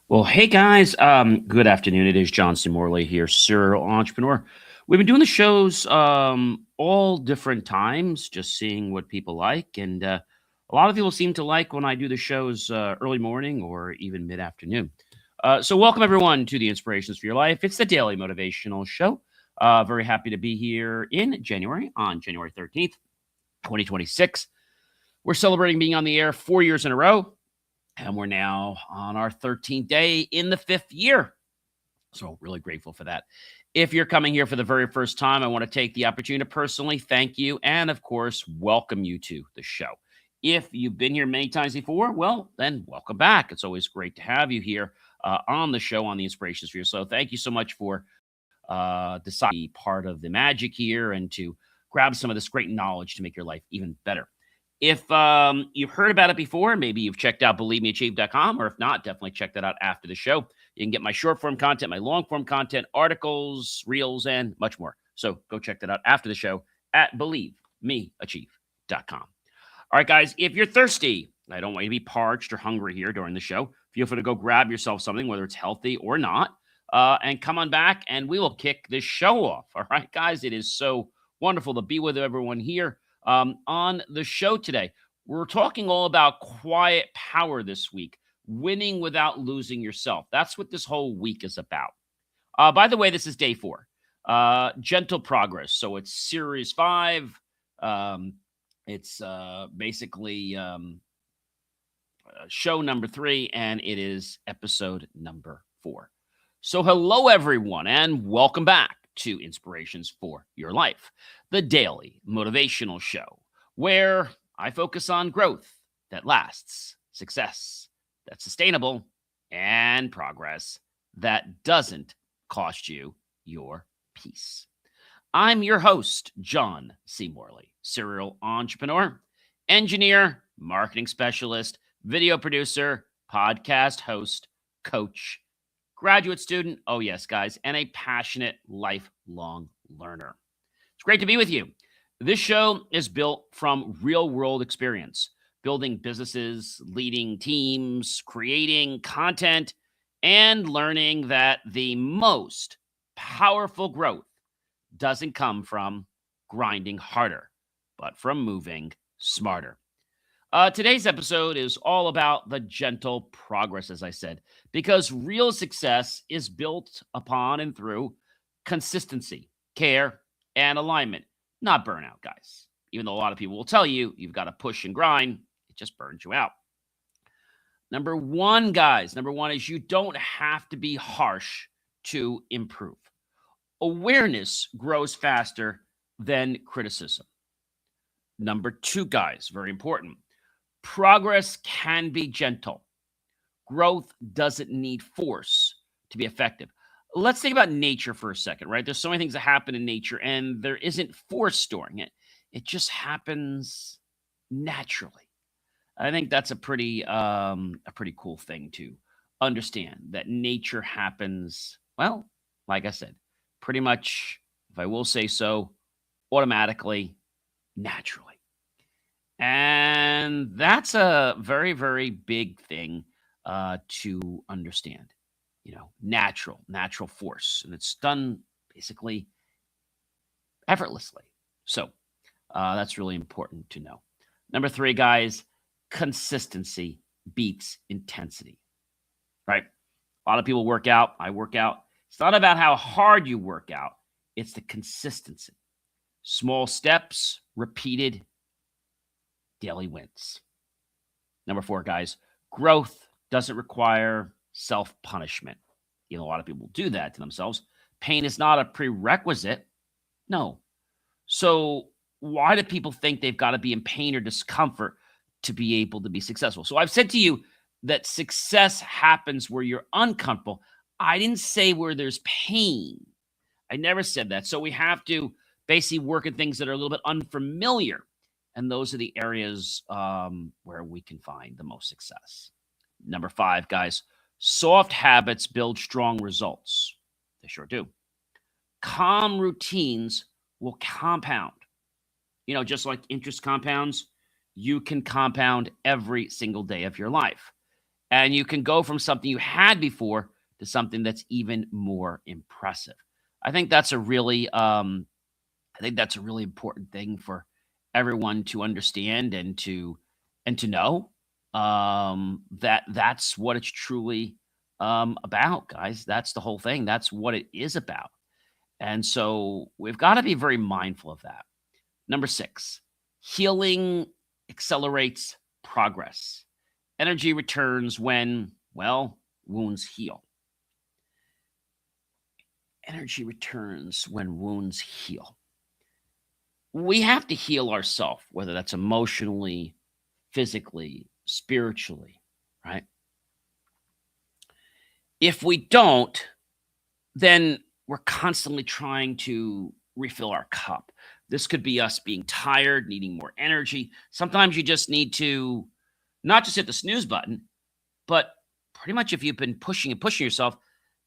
Well, hey guys, good afternoon. It is John C. Morley here, serial entrepreneur. We've been doing the shows all different times, just seeing what people like, and a lot of people seem to like when I do the shows early morning or even mid afternoon. So, welcome everyone to the Inspirations for Your Life. It's the daily motivational show. Very happy to be here in January on January 13th, 2026. We're celebrating being on the air 4 years in a row. And we're now on our 13th day in the fifth year. So, really grateful for that. If you're coming here for the very first time, I want to take the opportunity to personally thank you and, of course, welcome you to the show. If you've been here many times before, well, then welcome back. It's always great to have you here on the show on the Inspirations for Your Soul. Thank you so much for deciding to be part of the magic here and to grab some of this great knowledge to make your life even better. If you've heard about it before, maybe you've checked out believemeachieve.com, or if not, definitely check that out after the show. You can get my short form content, my long form content, articles, reels, and much more. So go check that out after the show at believemeachieve.com. All right, guys, if you're thirsty, I don't want you to be parched or hungry here during the show. Feel free to go grab yourself something, whether it's healthy or not, and come on back and we will kick this show off. All right, guys, it is so wonderful to be with everyone here. On the show today, we're talking all about quiet power this week, winning without losing yourself. That's what this whole week is about. By the way, this is day 4, gentle progress. So it's series 5. It's basically show number 3, and it is episode number 4. So hello, everyone, and welcome back to Inspirations for Your Life, the daily motivational show where I focus on growth that lasts, success that's sustainable, and progress that doesn't cost you your peace. I'm your host, John C. Morley, serial entrepreneur, engineer, marketing specialist, video producer, podcast host, coach, graduate student, oh yes, guys, and a passionate lifelong learner. It's great to be with you. This show is built from real-world experience, building businesses, leading teams, creating content, and learning that the most powerful growth doesn't come from grinding harder, but from moving smarter. Today's episode is all about the gentle progress, as I said, because real success is built upon and through consistency, care, and alignment, not burnout, guys. Even though a lot of people will tell you you've got to push and grind, it just burns you out. Number one, guys, is you don't have to be harsh to improve. Awareness grows faster than criticism. Number 2, guys, very important. Progress can be gentle. Growth doesn't need force to be effective. Let's think about nature for a second, right? There's so many things that happen in nature, and there isn't force storing it. It just happens naturally. I think that's a pretty cool thing to understand, that nature happens, well, like I said, pretty much, if I will say so, automatically, naturally. And that's a very, very big thing to understand. Natural force. And it's done basically effortlessly. So that's really important to know. Number 3, guys, consistency beats intensity, right? A lot of people work out. I work out. It's not about how hard you work out. It's the consistency. Small steps, repeated daily wins. Number 4, guys, growth doesn't require self-punishment. A lot of people do that to themselves. Pain is not a prerequisite. No. So why do people think they've got to be in pain or discomfort to be able to be successful? So I've said to you that success happens where you're uncomfortable. I didn't say where there's pain. I never said that. So we have to basically work at things that are a little bit unfamiliar. And those are the areas where we can find the most success. Number 5, guys, soft habits build strong results. They sure do. Calm routines will compound. Just like interest compounds, you can compound every single day of your life. And you can go from something you had before to something that's even more impressive. I think that's a really important thing for everyone to understand and to know, that that's what it's truly about, guys. That's the whole thing. That's what it is about. And so we've got to be very mindful of that. Number 6, healing accelerates progress. Energy returns when, well, wounds heal. Energy returns when wounds heal. We have to heal ourselves, whether that's emotionally, physically, spiritually, right? If we don't, then we're constantly trying to refill our cup. This could be us being tired, needing more energy. Sometimes you just need to not just hit the snooze button, but pretty much if you've been pushing and pushing yourself,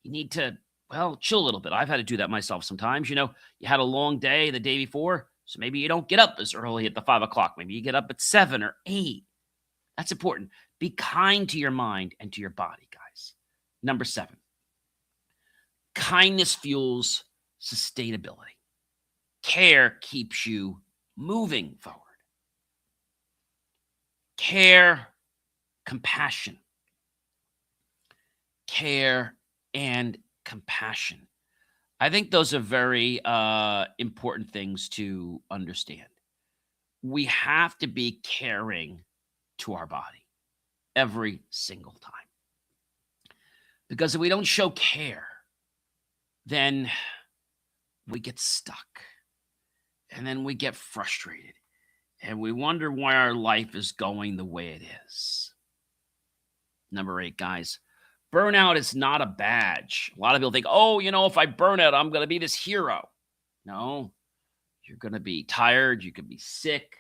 you need to, well, chill a little bit. I've had to do that myself sometimes. You had a long day the day before, so maybe you don't get up as early at the 5 o'clock. Maybe you get up at 7 or 8. That's important. Be kind to your mind and to your body, guys. Number 7, kindness fuels sustainability. Care keeps you moving forward. Care, compassion. Care and compassion. I think those are very important things to understand. We have to be caring to our body every single time. Because if we don't show care, then we get stuck. And then we get frustrated. And we wonder why our life is going the way it is. Number 8, guys. Burnout is not a badge. A lot of people think, oh, if I burn out, I'm going to be this hero. No, you're going to be tired. You could be sick.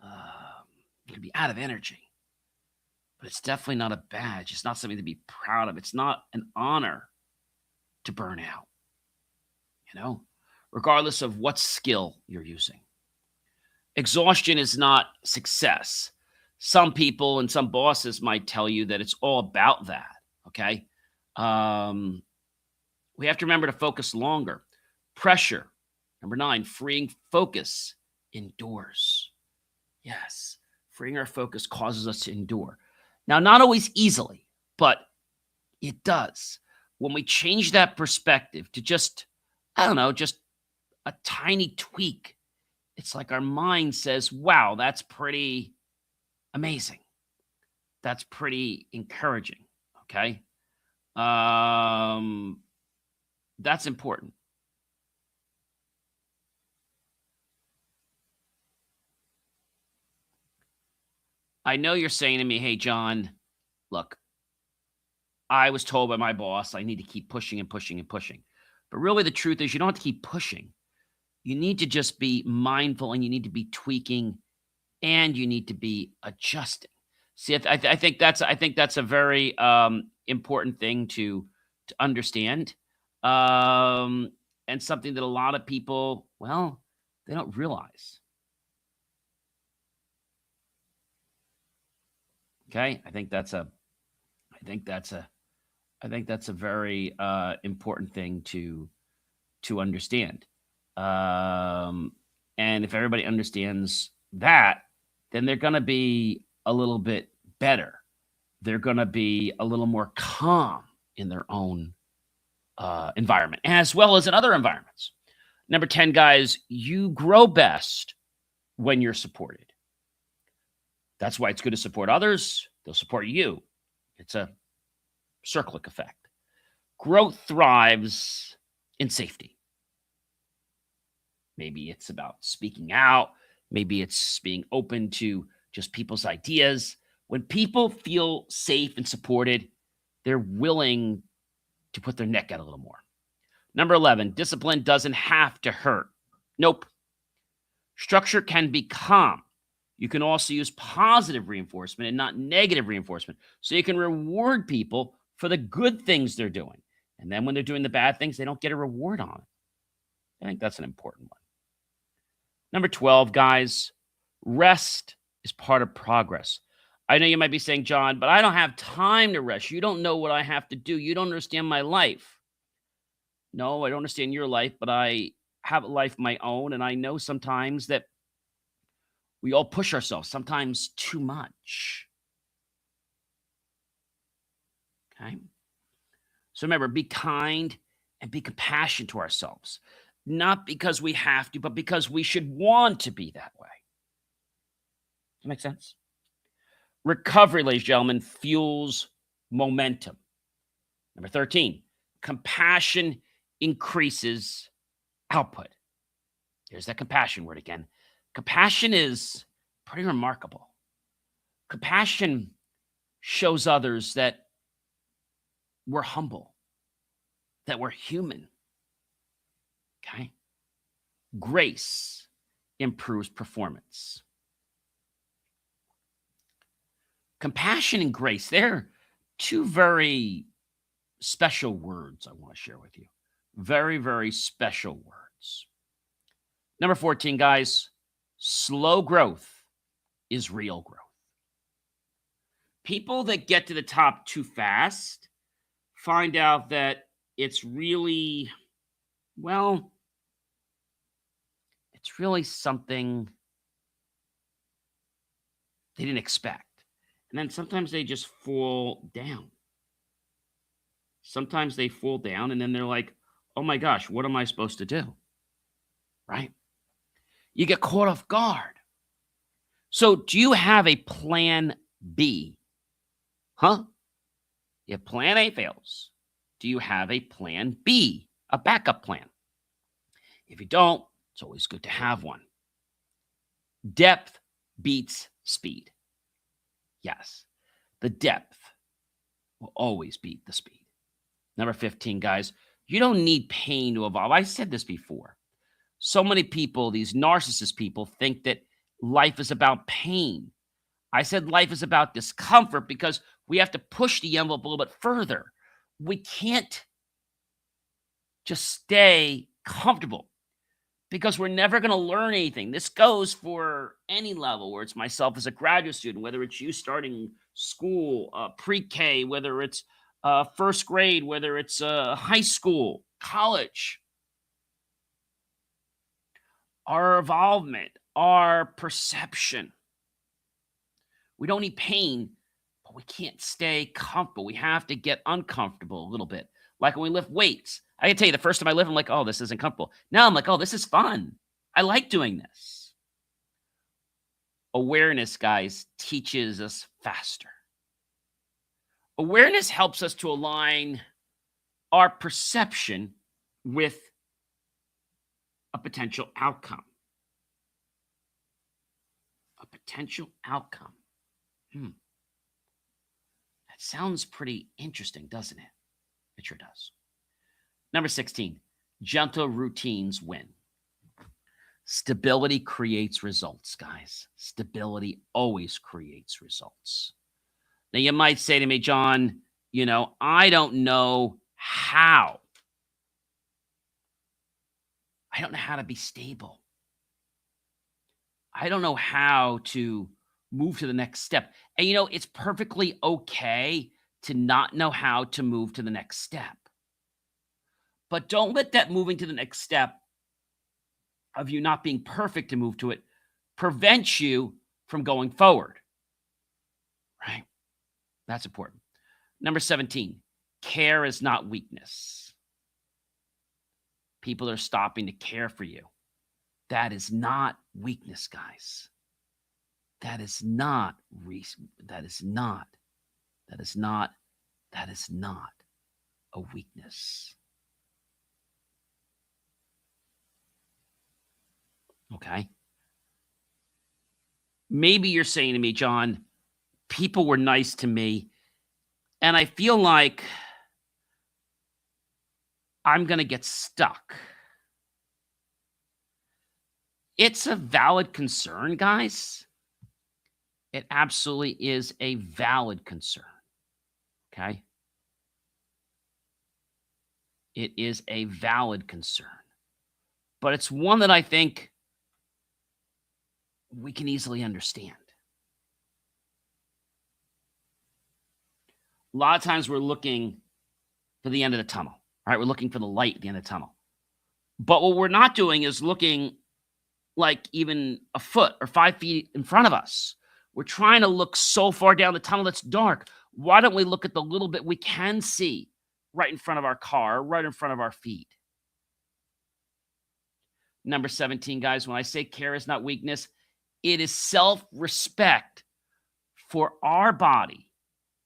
You could be out of energy. But it's definitely not a badge. It's not something to be proud of. It's not an honor to burn out, regardless of what skill you're using. Exhaustion is not success. Some people and some bosses might tell you that it's all about that, okay? We have to remember to focus longer. Pressure. Number 9, freeing focus endures. Yes, freeing our focus causes us to endure. Now, not always easily, but it does. When we change that perspective to just a tiny tweak, it's like our mind says, wow, that's pretty amazing. That's pretty encouraging, okay? That's important. I know you're saying to me, hey, John, look, I was told by my boss I need to keep pushing and pushing and pushing. But really the truth is you don't have to keep pushing. You need to just be mindful and you need to be tweaking and you need to be adjusting. See, I think that's a very important thing to understand, and something that a lot of people, well, they don't realize. Okay, I think that's a very important thing to understand. And if everybody understands that, then they're going to be a little bit better. They're going to be a little more calm in their own environment, as well as in other environments. Number 10, guys, you grow best when you're supported. That's why it's good to support others. They'll support you. It's a circlic effect. Growth thrives in safety. Maybe it's about speaking out. Maybe it's being open to just people's ideas. When people feel safe and supported, they're willing to put their neck out a little more. Number 11, discipline doesn't have to hurt. Nope. Structure can be calm. You can also use positive reinforcement and not negative reinforcement. So you can reward people for the good things they're doing. And then when they're doing the bad things, they don't get a reward on it. I think that's an important one. Number 12, guys, rest is part of progress. I know you might be saying, John, but I don't have time to rest. You don't know what I have to do. You don't understand my life. No, I don't understand your life, but I have a life of my own. And I know sometimes that we all push ourselves, sometimes too much. Okay. So remember, be kind and be compassionate to ourselves, not because we have to, but because we should want to be that way. Does that make sense? Recovery, ladies and gentlemen, fuels momentum. Number 13, compassion increases output. There's that compassion word again. Compassion is pretty remarkable. Compassion shows others that we're humble, that we're human. Okay? Grace improves performance. Compassion and grace, they're two very special words I want to share with you. Very, very special words. Number 14, guys, slow growth is real growth. People that get to the top too fast find out that it's really, well, it's really something they didn't expect. And then sometimes they just fall down. Sometimes they fall down and then they're like, oh my gosh, what am I supposed to do? Right? You get caught off guard. So do you have a plan B? Huh? If plan A fails, do you have a plan B, a backup plan? If you don't, it's always good to have one. Depth beats speed. Yes, the depth will always beat the speed. Number 15, guys, you don't need pain to evolve. I said this before. So many people, these narcissist people, think that life is about pain. I said life is about discomfort because we have to push the envelope a little bit further. We can't just stay comfortable because we're never going to learn anything. This goes for any level, where it's myself as a graduate student, whether it's you starting school, pre-K, whether it's first grade, whether it's high school, college. Our involvement, our perception. We don't need pain, but we can't stay comfortable. We have to get uncomfortable a little bit. Like when we lift weights. I can tell you, the first time I lift, I'm like, oh, this isn't comfortable. Now I'm like, oh, this is fun. I like doing this. Awareness, guys, teaches us faster. Awareness helps us to align our perception with a potential outcome. A potential outcome. That sounds pretty interesting, doesn't it? It sure does. Number 16, gentle routines win. Stability creates results, guys. Stability always creates results. Now, you might say to me, John, I don't know how. I don't know how to be stable. I don't know how to move to the next step. And it's perfectly okay to not know how to move to the next step. But don't let that moving to the next step of you not being perfect to move to it prevent you from going forward. Right? That's important. Number 17, care is not weakness. People are stopping to care for you. That is not weakness, guys. That is not a weakness. Okay? Maybe you're saying to me, John, people were nice to me, and I feel like I'm going to get stuck. It's a valid concern, guys. It absolutely is a valid concern. Okay? It is a valid concern. But it's one that I think we can easily understand. A lot of times we're looking for the end of the tunnel, right? We're looking for the light at the end of the tunnel. But what we're not doing is looking like even a foot or 5 feet in front of us. We're trying to look so far down the tunnel that's dark. Why don't we look at the little bit we can see right in front of our car, right in front of our feet? Number 17, guys, when I say care is not weakness, it is self-respect for our body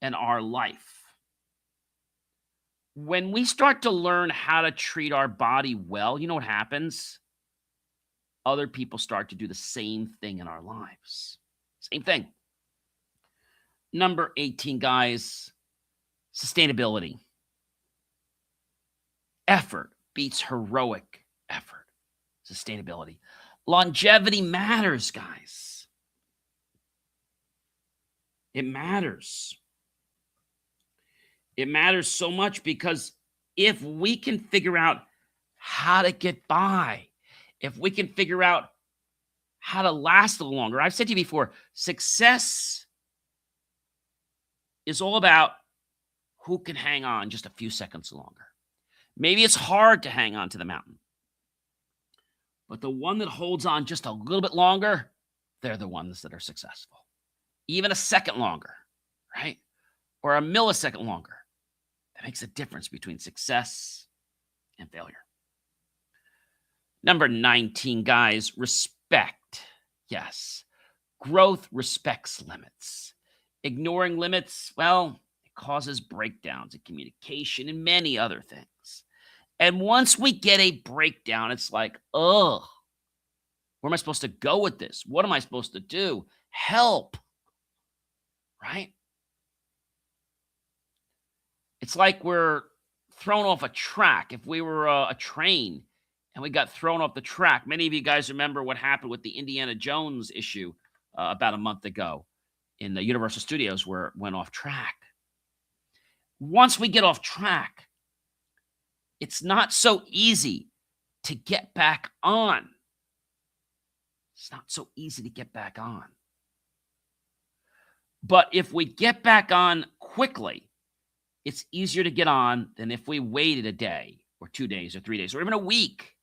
and our life. When we start to learn how to treat our body well, you know what happens? Other people start to do the same thing in our lives. Same thing. Number 18, guys, sustainability. Effort beats heroic effort. Sustainability. Longevity matters, guys. It matters. It matters so much because if we can figure out how to get by, if we can figure out how to last a little longer, I've said to you before, success is all about who can hang on just a few seconds longer. Maybe it's hard to hang on to the mountain, but the one that holds on just a little bit longer, they're the ones that are successful. Even a second longer, right? Or a millisecond longer. That makes a difference between success and failure. Number 19, guys, respect. Yes, growth respects limits. Ignoring limits, well, it causes breakdowns in communication and many other things. And once we get a breakdown, it's like, ugh, where am I supposed to go with this? What am I supposed to do? Help, right? It's like we're thrown off a track. If we were a train and we got thrown off the track, many of you guys remember what happened with the Indiana Jones issue about a month ago in the Universal Studios where it went off track. Once we get off track, it's not so easy to get back on. It's not so easy to get back on. But if we get back on quickly, it's easier to get on than if we waited a day or 2 days or 3 days or even a week.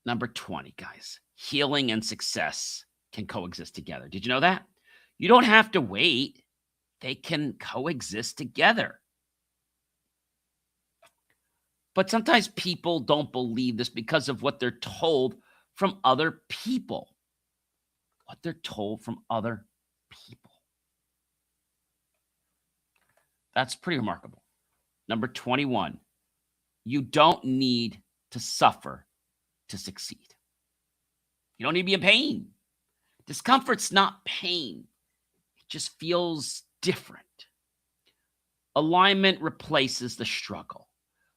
Number 20, guys, healing and success can coexist together. Did you know that? You don't have to wait. They can coexist together. But sometimes people don't believe this because of what they're told from other people. What they're told from other people. That's pretty remarkable. Number 21, you don't need to suffer to succeed. You don't need to be in pain. Discomfort's not pain. It just feels different. Alignment replaces the struggle.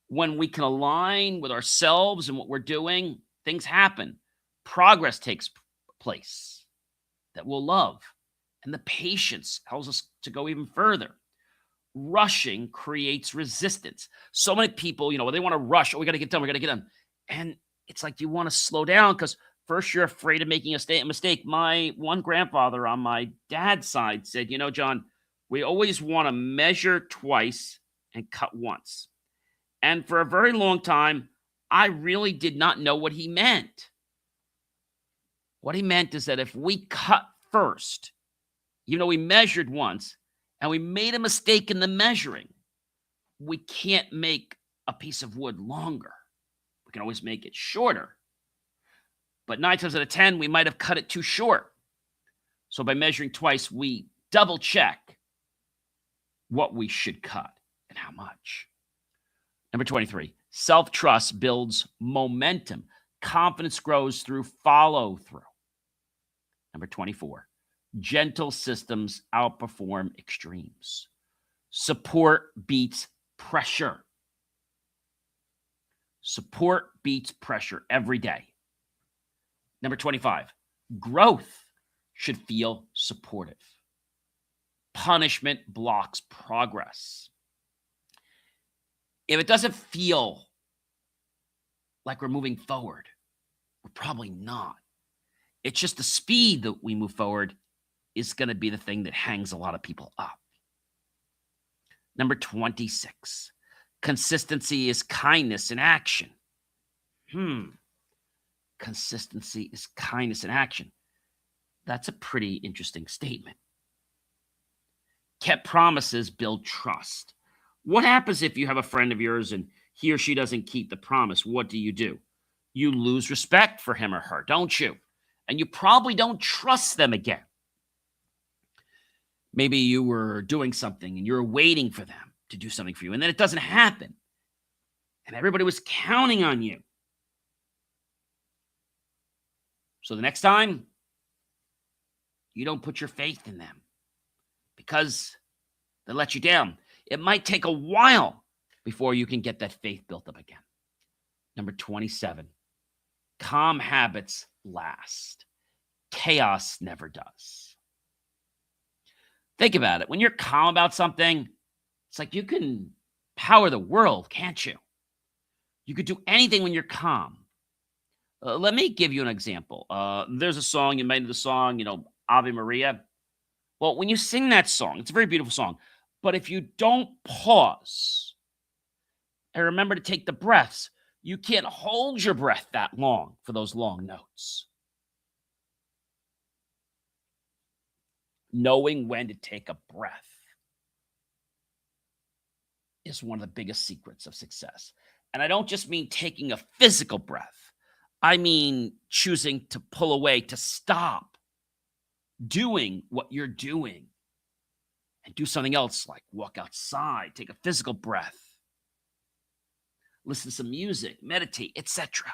When we can align with ourselves and what we're doing, things happen. Progress takes place that we'll love. And the patience helps us to go even further. Rushing creates resistance. So many people, they want to rush. Oh, we got to get done. We got to get done. And it's like you want to slow down because first you're afraid of making a mistake. My one grandfather on my dad's side said, John, we always want to measure twice and cut once. And for a very long time, I really did not know what he meant. What he meant is that if we cut first, even though we measured once, and we made a mistake in the measuring, we can't make a piece of wood longer. We can always make it shorter. But 9 times out of 10, we might have cut it too short. So by measuring twice, we double check what we should cut and how much. Number 23, self-trust builds momentum. Confidence grows through follow-through. Number 24, gentle systems outperform extremes. Support beats pressure. Support beats pressure every day. Number 25, growth should feel supportive. Punishment blocks progress. If it doesn't feel like we're moving forward, we're probably not. It's just the speed that we move forward is going to be the thing that hangs a lot of people up. Number 26, consistency is kindness in action. Consistency is kindness in action. That's a pretty interesting statement. Kept promises build trust. What happens if you have a friend of yours and he or she doesn't keep the promise? What do? You lose respect for him or her, don't you? And you probably don't trust them again. Maybe you were doing something and you're waiting for them to do something for you, and then it doesn't happen. And everybody was counting on you. So the next time, you don't put your faith in them because they let you down. It might take a while before you can get that faith built up again. Number 27, calm habits last. Chaos never does. Think about it. When you're calm about something, it's like you can power the world, can't you? You could do anything when you're calm. Let me give you an example. There's a song, you might know the song, Ave Maria. Well, when you sing that song, it's a very beautiful song. But if you don't pause and remember to take the breaths, you can't hold your breath that long for those long notes. Knowing when to take a breath is one of the biggest secrets of success. And I don't just mean taking a physical breath. I mean choosing to pull away, to stop doing what you're doing and do something else, like walk outside, take a physical breath, listen to some music, meditate, etc.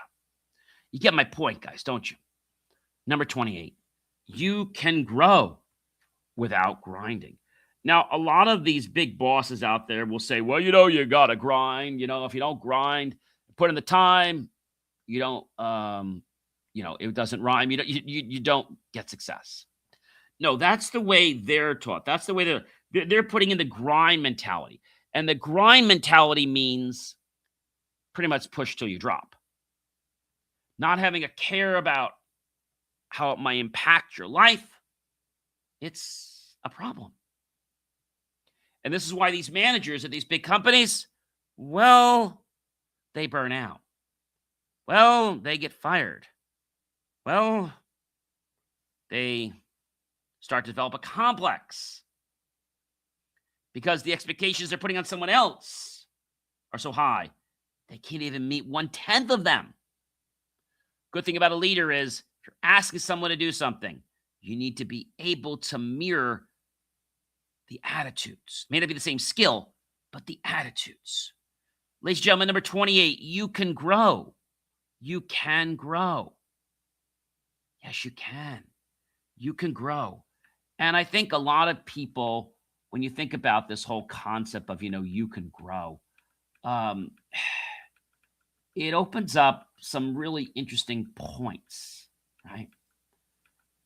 You get my point, guys, don't you? Number 28, you can grow without grinding. Now, a lot of these big bosses out there will say, well, you got to grind. If you don't grind, put in the time, you don't, it doesn't rhyme. You don't get success. No, that's the way they're taught. That's the way they're putting in the grind mentality. And the grind mentality means pretty much push till you drop. Not having a care about how it might impact your life. It's a problem. And this is why these managers at these big companies, well, they burn out. Well, they get fired. Well, they start to develop a complex because the expectations they're putting on someone else are so high, they can't even meet 1/10 of them. Good thing about a leader is if you're asking someone to do something, you need to be able to mirror the attitudes. May not be the same skill, but the attitudes. Ladies and gentlemen, number 28, you can grow. You can grow. Yes, you can. You can grow. And I think a lot of people, when you think about this whole concept of, you can grow, it opens up some really interesting points, right?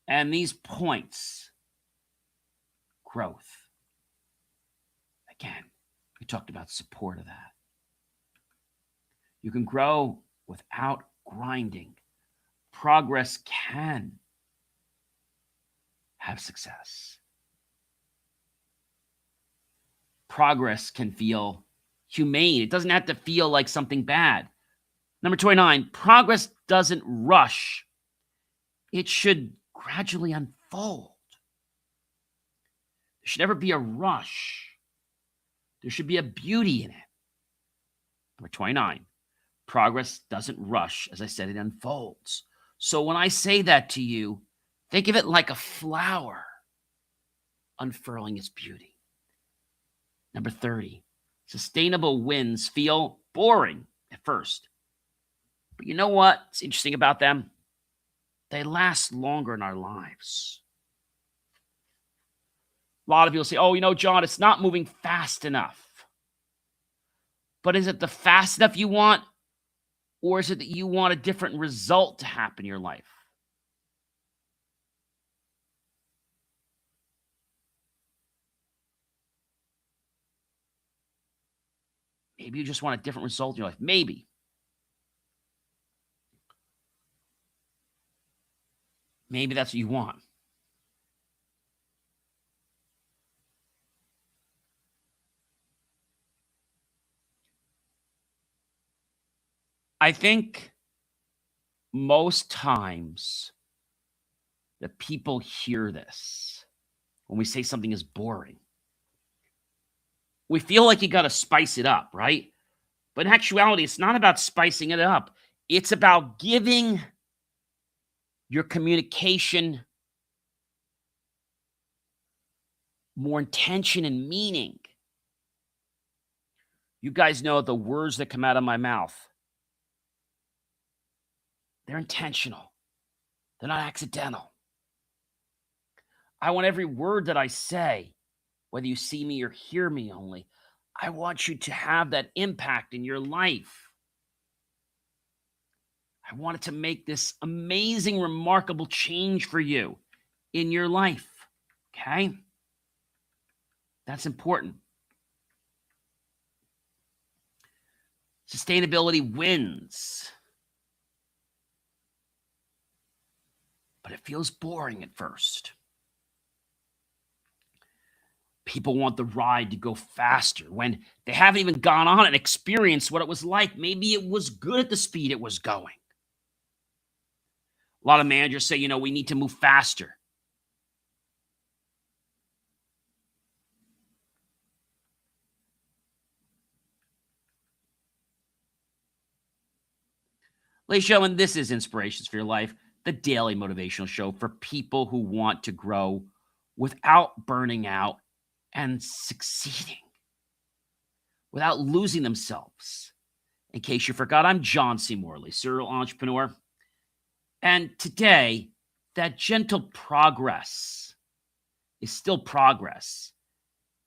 And these points, growth. Again, we talked about support of that. You can grow without grinding. Progress can have success. Progress can feel humane. It doesn't have to feel like something bad. Number 29, progress doesn't rush. It should gradually unfold. There should never be a rush. There should be a beauty in it. Number 29, progress doesn't rush. As I said, it unfolds. So when I say that to you, think of it like a flower unfurling its beauty. Number 30, sustainable wins feel boring at first. But you know what's interesting about them? They last longer in our lives. A lot of people say, John, it's not moving fast enough. But is it the fast enough you want? Or is it that you want a different result to happen in your life? Maybe you just want a different result in your life. Maybe. Maybe that's what you want. I think most times that people hear this when we say something is boring, we feel like you got to spice it up, right? But in actuality, it's not about spicing it up. It's about giving your communication more intention and meaning. You guys know the words that come out of my mouth, they're intentional. They're not accidental. I want every word that I say, whether you see me or hear me only, I want you to have that impact in your life. I want it to make this amazing, remarkable change for you in your life. Okay? That's important. Sustainability wins. But it feels boring at first. People want the ride to go faster when they haven't even gone on and experienced what it was like. Maybe it was good at the speed it was going. A lot of managers say, we need to move faster. Ladies and gentlemen, this is Inspirations for Your Life, the daily motivational show for people who want to grow without burning out and succeeding, without losing themselves. In case you forgot, I'm John C. Morley, serial entrepreneur. And today, that gentle progress is still progress,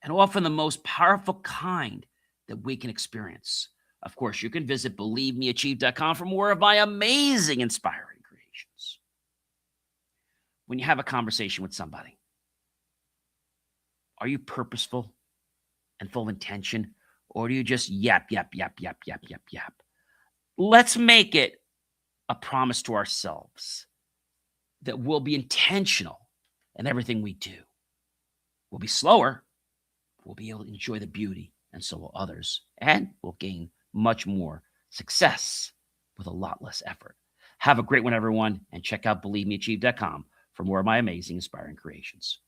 and often the most powerful kind that we can experience. Of course, you can visit believemeachieve.com for more of my amazing, inspiring creations. When you have a conversation with somebody, are you purposeful and full of intention, or do you just yap, yap, yap, yap, yap, yap, yap? Let's make it a promise to ourselves that we'll be intentional in everything we do. We'll be slower. We'll be able to enjoy the beauty, and so will others. And we'll gain much more success with a lot less effort. Have a great one, everyone, and check out believemeachieve.com for more of my amazing, inspiring creations.